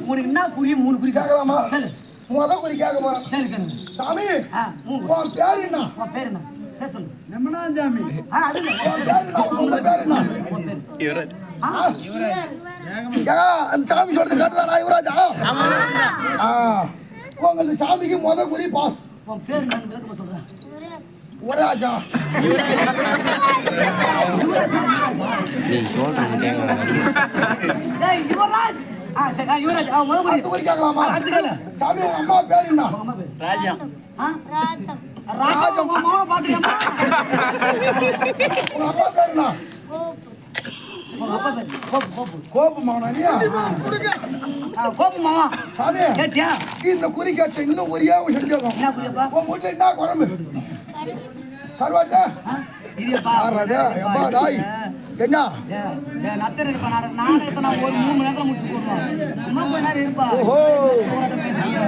உனக்கு என்ன குறி 3 குறி கேட்கலாமா? முத குறி கேட்க போறேன். சரி கேளுங்க. சாமி உன் பேர் என்ன? உன் பேர் என்ன? பேர் சொல்லு. நெம்மனாஞ்சாமி. அது இல்ல. உன் பேர் என்ன? உன் பேர் என்ன? யுவராஜ். அந்த சாமி சொல்றது கேட்டதா யுவராஜா? உங்களுக்கு சாமிக்கு முத குறி பாஸ். உன் பேர் என்னன்னு விளக்கமா சொல்றேன். யுவராஜா. நீ சொல்றது கேக்குறேன். டேய் யுவராஜ். சரி யுவராஜ். முத குறி. அடுத்த குறி கேட்கலாமா? அடுத்து கேளு. சாமி உங்க அம்மா பேர் என்ன? உங்க அம்மா பேர். ராஜா. ராஜா மாமா பாத்துக்கமா. உங்க அம்மா பேர் என்ன? உங்க அப்பா பேர் கோபு. கோபு மாவனா நீ? கோபு மாமா. சாமி கேட்டியா? இந்த குறி கேட்ட இன்னும் ஒரே ஒரு செஞ்சோம். என்ன குறிப்பா? உங்க வீட்டுல என்ன குழம்பு? கருவாட்டா? இரியப்பா. யாரது? எப்பா தாய். என்ன? நத்தர் இருப்பா. நாடகத்தை நான் ஒரு 3 மணி நேரத்துல முடிச்சு போடுவேன். சும்மா கொஞ்ச நேரம் இருப்பா. ஓஹோ. பேசுறேன்.